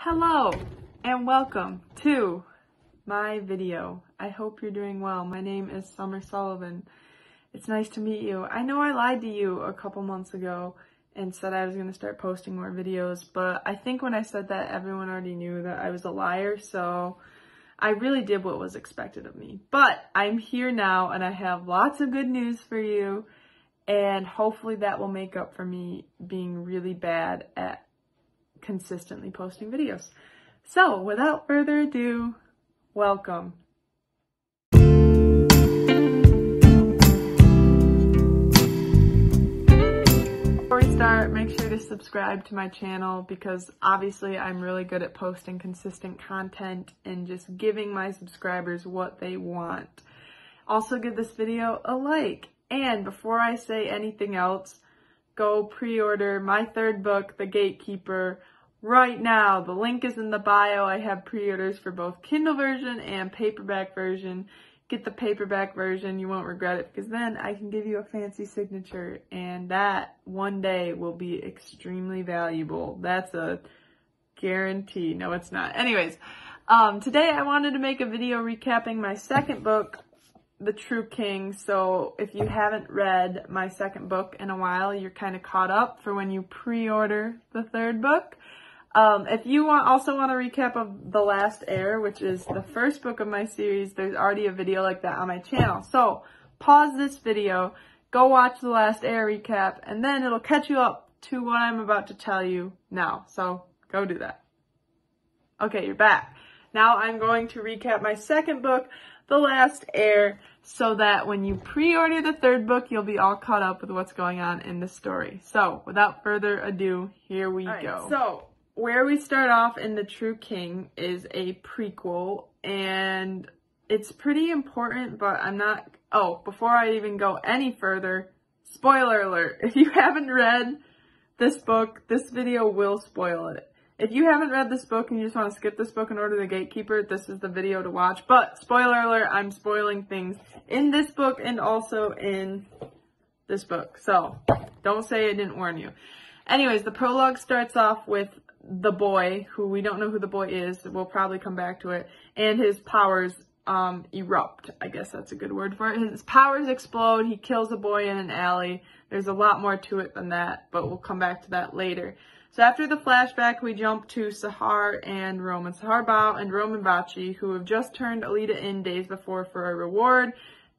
Hello and welcome to my video. I hope you're doing well. My name is Summer Sullivan. It's nice to meet you. I know I lied to you a couple months ago and said I was going to start posting more videos, but I think when I said that, everyone already knew that I was a liar, so I really did what was expected of me. But I'm here now and I have lots of good news for you, and hopefully that will make up for me being really bad at consistently posting videos. So without further ado, welcome. Before we start, make sure to subscribe to my channel because obviously I'm really good at posting consistent content and just giving my subscribers what they want. Also give this video a like, and before I say anything else, go pre-order my third book, The Gatekeeper, right now. The link is in the bio. I have pre-orders for both Kindle version and paperback version. Get the paperback version, you won't regret it, because then I can give you a fancy signature, and that one day will be extremely valuable. That's a guarantee. No, it's not. Anyways, today I wanted to make a video recapping my second book, The True King. So if you haven't read my second book in a while, you're kind of caught up for when you pre-order the third book. If you also want a recap of The Last Heir, which is the first book of my series, there's already a video like that on my channel. So pause this video, go watch The Last Heir recap, and then it'll catch you up to what I'm about to tell you now. So go do that. Okay, you're back. Now I'm going to recap my second book, The Last Heir, so that when you pre-order the third book, you'll be all caught up with what's going on in the story. So without further ado, here we go. So where we start off in The True King is a prequel, and it's pretty important, but before I even go any further, spoiler alert, if you haven't read this book, this video will spoil it. If you haven't read this book and you just want to skip this book and order The Gatekeeper, this is the video to watch. But spoiler alert, I'm spoiling things in this book and also in this book, so don't say I didn't warn you. Anyways, the prologue starts off with the boy, who we don't know who the boy is, we'll probably come back to it, and his powers erupt. I guess that's a good word for it. His powers explode, he kills a boy in an alley. There's a lot more to it than that, but we'll come back to that later. So after the flashback, we jump to Sahar and Roman. Sahar Bao and Roman Bachi, who have just turned Alita in days before for a reward.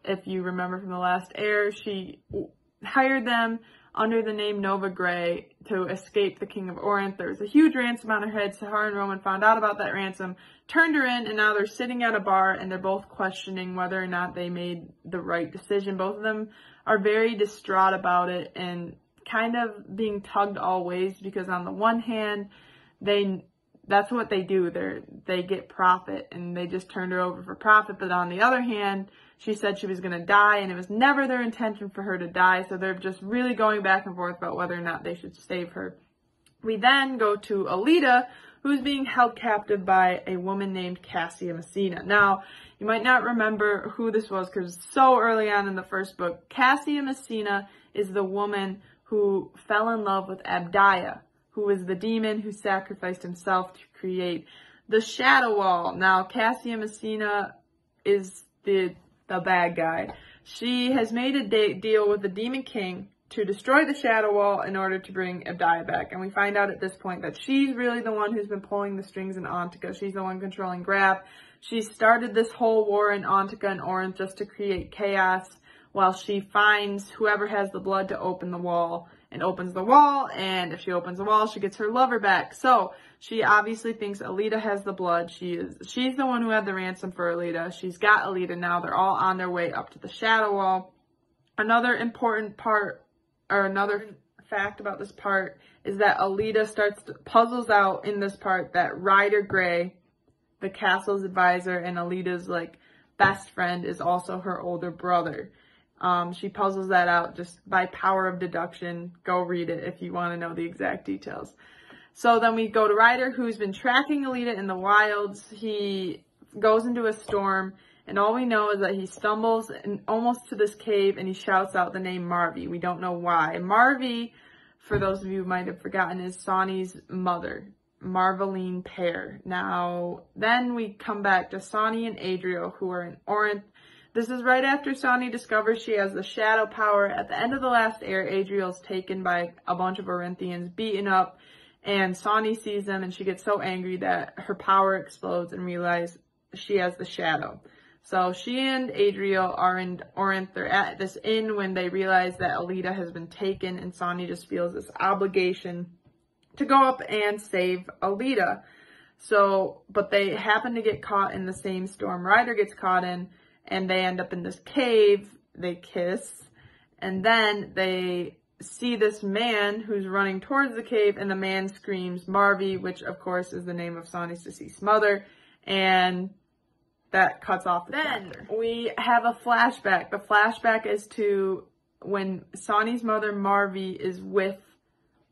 If you remember from The Last Heir, she hired them under the name Nova Grey to escape the King of Orinth. There was a huge ransom on her head. Sahar and Roman found out about that ransom, turned her in, and now they're sitting at a bar and they're both questioning whether or not they made the right decision. Both of them are very distraught about it and kind of being tugged all ways, because on the one hand, that's what they do. They get profit and they just turned her over for profit. But on the other hand, she said she was going to die, and it was never their intention for her to die. So they're just really going back and forth about whether or not they should save her. We then go to Alita, who's being held captive by a woman named Cassia Messina. Now, you might not remember who this was because it's so early on in the first book. Cassia Messina is the woman who fell in love with Abdaya, who was the demon who sacrificed himself to create the Shadow Wall. Now, Cassia Messina is the bad guy. She has made a deal with the Demon King to destroy the Shadow Wall in order to bring Abdaya back. And we find out at this point that she's really the one who's been pulling the strings in Antika. She's the one controlling Graf. She started this whole war in Antika and Orinth just to create chaos, while she finds whoever has the blood to open the wall and opens the wall, and if she opens the wall, she gets her lover back. So she obviously thinks Alita has the blood. She's the one who had the ransom for Alita. She's got Alita now. They're all on their way up to the Shadow Wall. Another important part, or another fact about this part, is that Alita puzzles out in this part that Ryder Grey, the castle's advisor and Alita's best friend, is also her older brother. She puzzles that out just by power of deduction. Go read it if you want to know the exact details. So then we go to Ryder, who's been tracking Alita in the wilds. He goes into a storm, and all we know is that he stumbles almost to this cave, and he shouts out the name Marvi. We don't know why. Marvi, for those of you who might have forgotten, is Sonny's mother. Marveline pair. Now, then we come back to Sonny and Adriel, who are in Orinth. This is right after Sonny discovers she has the shadow power. At the end of the last air, Adriel's taken by a bunch of Orinthians, beaten up, and Sonny sees them, and she gets so angry that her power explodes and realizes she has the shadow. So she and Adriel are in Orinth. They're at this inn when they realize that Alida has been taken, and Sonny just feels this obligation to go up and save Alida. So, but they happen to get caught in the same storm Ryder gets caught in, and they end up in this cave. They kiss, and then they see this man who's running towards the cave, and the man screams Marvi, which of course is the name of Sonny's deceased mother, and that cuts off the chapter. We have a flashback. The flashback is to when Sonny's mother Marvi is with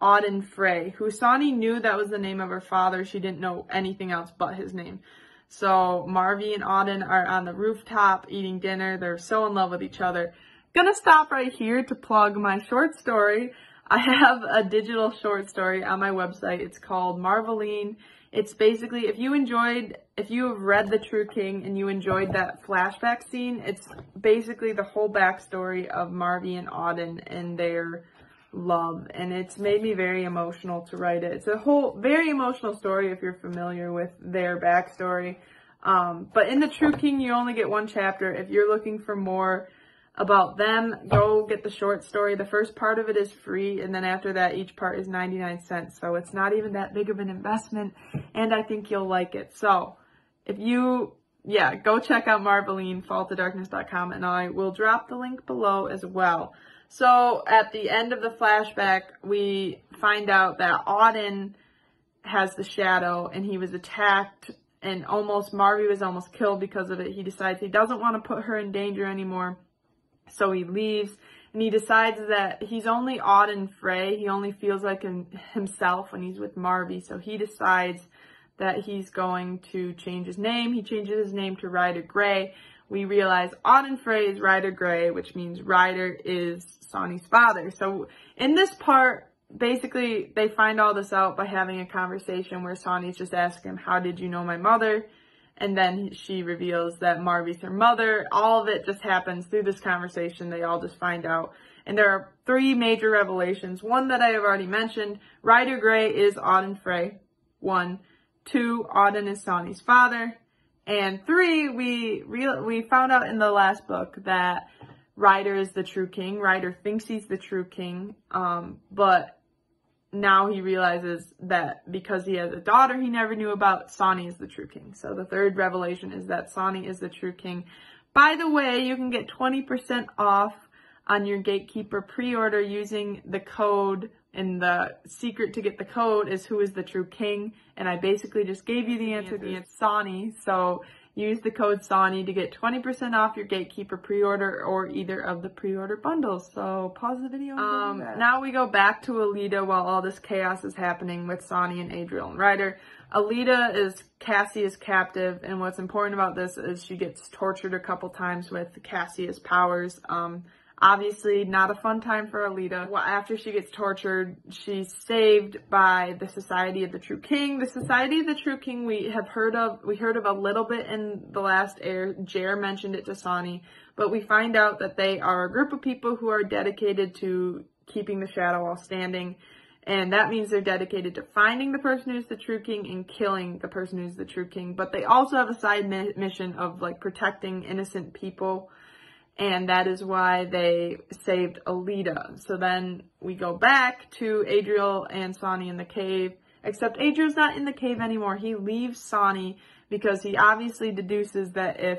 Auden Frey, who Sonny knew that was the name of her father. She didn't know anything else but his name. So Marvi and Auden are on the rooftop eating dinner. They're so in love with each other. Gonna stop right here to plug my short story. I have a digital short story on my website. It's called Marveline. It's basically, if you have read The True King and you enjoyed that flashback scene, it's basically the whole backstory of Marvi and Auden and their love. And it's made me very emotional to write it. It's a whole, very emotional story if you're familiar with their backstory. But in The True King, you only get one chapter. If you're looking for more about them, go get the short story. The first part of it is free, and then after that, each part is 99 cents. So it's not even that big of an investment, and I think you'll like it. So if you, go check out Marveline, faltofdarkness.com, and I will drop the link below as well. So at the end of the flashback, we find out that Auden has the shadow, and he was attacked, and Marvi was almost killed because of it. He decides he doesn't want to put her in danger anymore. So he leaves, and he decides that he's only Auden Frey. He only feels like himself when he's with Marvi. So he decides that he's going to change his name. He changes his name to Ryder Grey. We realize Auden Frey is Ryder Grey, which means Ryder is Sonny's father. So in this part, basically, they find all this out by having a conversation where Sonny's just asking him, "How did you know my mother?" And then she reveals that Marvi's her mother. All of it just happens through this conversation. They all just find out. And there are three major revelations. One that I have already mentioned. Ryder Grey is Auden Frey. 1. 2. Auden is Sonny's father. And 3. We found out in the last book that Ryder is the true king. Ryder thinks he's the true king. But now he realizes that because he has a daughter he never knew about, Sonny is the true king. So the third revelation is that Sonny is the true king. By the way, you can get 20% off on your Gatekeeper pre-order using the code, and the secret to get the code is "Who is the True King?" And I basically just gave you the answer. It's Sonny. So use the code Sonny to get 20% off your Gatekeeper pre-order or either of the pre-order bundles. So pause the video and go now we go back to Alida while all this chaos is happening with Sonny and Adriel and Ryder. Alida is Cassia's captive, and what's important about this is she gets tortured a couple times with Cassia's powers. Obviously not a fun time for Alida. Well, after she gets tortured, she's saved by the Society of the True King. The Society of the True King we heard of a little bit in the last air. Jer mentioned it to Sonny, but we find out that they are a group of people who are dedicated to keeping the shadow all standing. And that means they're dedicated to finding the person who's the true king and killing the person who's the true king. But they also have a side mission of like protecting innocent people. And that is why they saved Alida. So then we go back to Adriel and Sonny in the cave. Except Adriel's not in the cave anymore. He leaves Sonny because he obviously deduces that if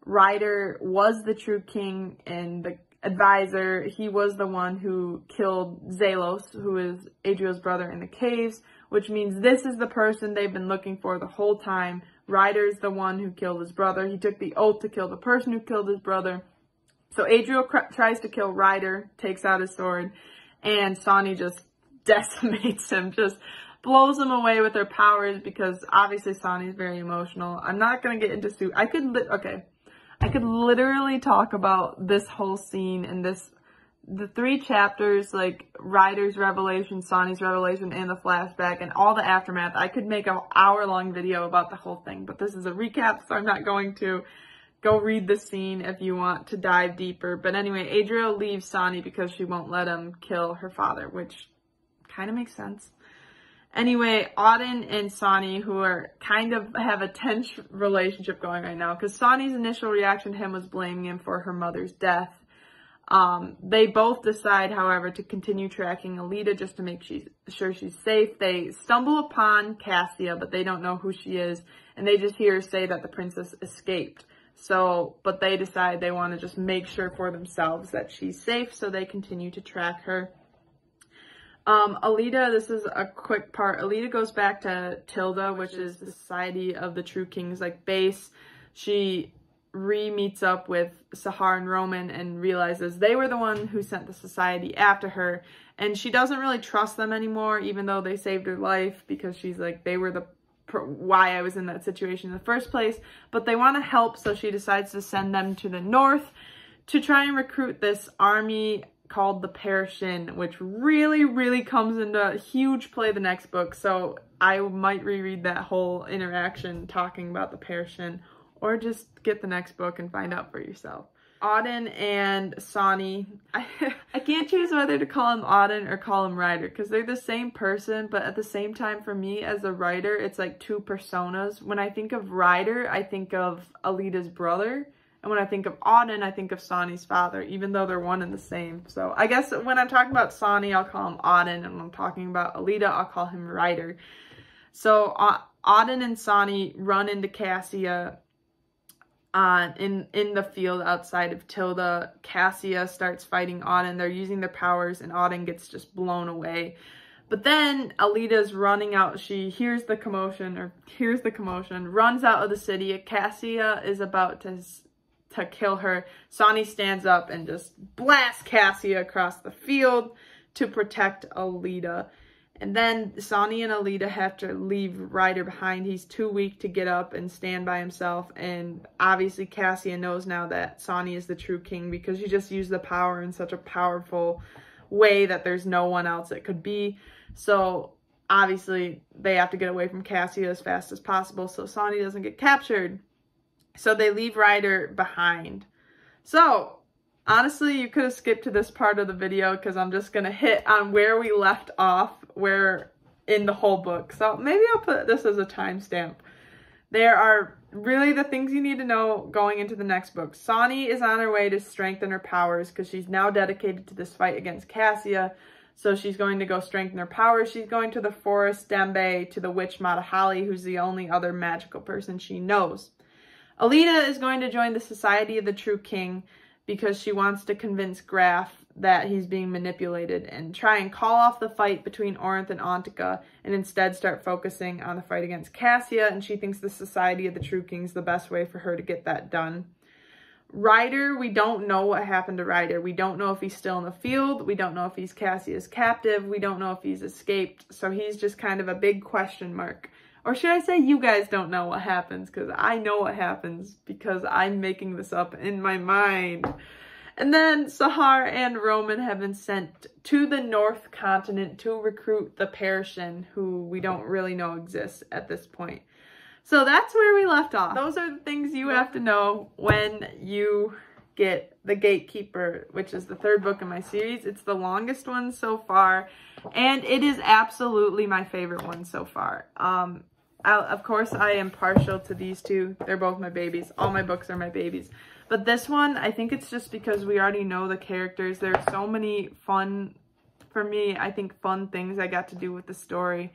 Ryder was the true king and the advisor, he was the one who killed Zalos, who is Adriel's brother, in the caves. Which means this is the person they've been looking for the whole time. Ryder's the one who killed his brother. He took the oath to kill the person who killed his brother. So Adriel tries to kill Ryder, takes out his sword, and Sonny just decimates him, just blows him away with her powers because obviously Sonny's very emotional. I'm not going to get into I could literally talk about this whole scene and the 3 chapters, like Ryder's revelation, Sonny's revelation, and the flashback, and all the aftermath, I could make an hour-long video about the whole thing, but this is a recap, so I'm not going to. Go read the scene if you want to dive deeper. But anyway, Adriel leaves Sonny because she won't let him kill her father, which kind of makes sense. Anyway, Auden and Sonny, who are kind of have a tense relationship going right now, because Sonny's initial reaction to him was blaming him for her mother's death. They both decide, however, to continue tracking Alita just to make sure she's safe. They stumble upon Cassia, but they don't know who she is, and they just hear her say that the princess escaped. So, but they decide they want to just make sure for themselves that she's safe, so they continue to track her. Alita, this is a quick part. Alita goes back to Tilda, which is the Society of the True Kings, like, base. She re-meets up with Sahar and Roman and realizes they were the one who sent the society after her. And she doesn't really trust them anymore, even though they saved her life, because she's like, they were the why I was in that situation in the first place, but they want to help, so she decides to send them to the north to try and recruit this army called the Perishin, which really comes into huge play the next book, so I might reread that whole interaction talking about the Perishin, or just get the next book and find out for yourself. Auden and Sonny, I can't choose whether to call him Auden or call him Ryder, because they're the same person, but at the same time, for me as a writer, it's like 2 personas. When I think of Ryder, I think of Alita's brother, and when I think of Auden, I think of Sonny's father, even though they're one and the same. So I guess when I'm talking about Sonny, I'll call him Auden, and when I'm talking about Alita, I'll call him Ryder. So Auden and Sonny run into Cassia in the field outside of Tilda. Cassia starts fighting Auden. They're using their powers, and Auden gets just blown away. But then Alita's running out. She hears the commotion, runs out of the city. Cassia is about to kill her. Sonny stands up and just blasts Cassia across the field to protect Alita. And then Sonny and Alita have to leave Ryder behind. He's too weak to get up and stand by himself. And obviously Cassia knows now that Sonny is the true king, because she just used the power in such a powerful way that there's no one else it could be. So obviously they have to get away from Cassia as fast as possible so Sonny doesn't get captured. So they leave Ryder behind. So honestly, you could have skipped to this part of the video, because I'm just going to hit on where we left off, where in the whole book. So maybe I'll put this as a timestamp. There are really the things you need to know going into the next book. Sonny is on her way to strengthen her powers, because she's now dedicated to this fight against Cassia. So she's going to go strengthen her powers. She's going to the forest Dembe, to the witch Matahali, who's the only other magical person she knows. Alita is going to join the Society of the True King, because she wants to convince Graf that he's being manipulated and try and call off the fight between Orinth and Antika, and instead start focusing on the fight against Cassia, and she thinks the Society of the True King is the best way for her to get that done. Ryder, we don't know what happened to Ryder. We don't know if he's still in the field. We don't know if he's Cassia's captive. We don't know if he's escaped. So he's just kind of a big question mark. Or should I say you guys don't know what happens, because I know what happens, because I'm making this up in my mind. And then Sahar and Roman have been sent to the North Continent to recruit the Perishin, who we don't really know exists at this point. So that's where we left off. Those are the things you have to know when you get The Gatekeeper, which is the 3rd book in my series. It's the longest one so far, and it is absolutely my favorite one so far. Of course, I am partial to these 2. They're both my babies. All my books are my babies. But this one, I think it's just because we already know the characters. There are so many fun, for me, I think fun things I got to do with the story.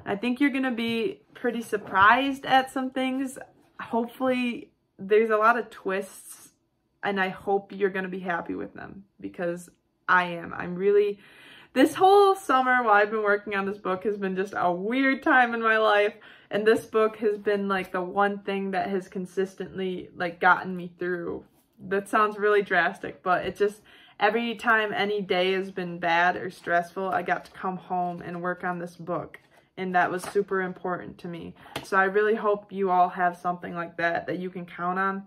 I think you're going to be pretty surprised at some things. Hopefully, there's a lot of twists, and I hope you're going to be happy with them, because I am. I'm really... This whole summer while I've been working on this book has been just a weird time in my life. And this book has been like the one thing that has consistently like gotten me through. That sounds really drastic, but it just, every time any day has been bad or stressful, I got to come home and work on this book. And that was super important to me. So I really hope you all have something like that that you can count on.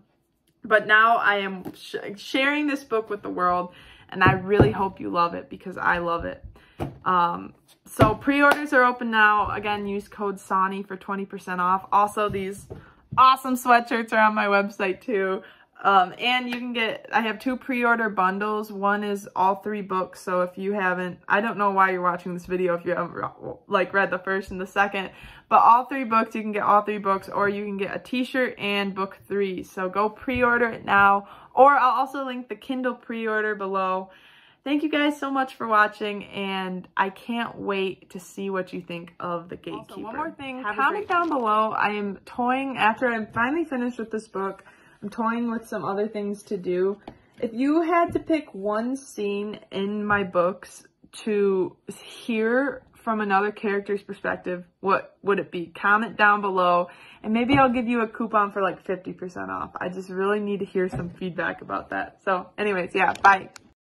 But now I am sharing this book with the world. and I really hope you love it because I love it. So pre-orders are open now. Again, use code Sawny for 20% off. Also, these awesome sweatshirts are on my website too. And you can get, I have 2 pre-order bundles. One is all 3 books. So if you haven't, I don't know why you're watching this video if you haven't like read the first and the second, but all 3 books, you can get all 3 books, or you can get a t-shirt and book 3. So go pre-order it now, or I'll also link the Kindle pre-order below. Thank you guys so much for watching, and I can't wait to see what you think of The Gatekeeper. Also, one more thing, comment down below. I am toying, after I'm finally finished with this book, I'm toying with some other things to do. If you had to pick one scene in my books to hear from another character's perspective, what would it be? Comment down below, and maybe I'll give you a coupon for like 50% off. I just really need to hear some feedback about that. So anyways, yeah, bye.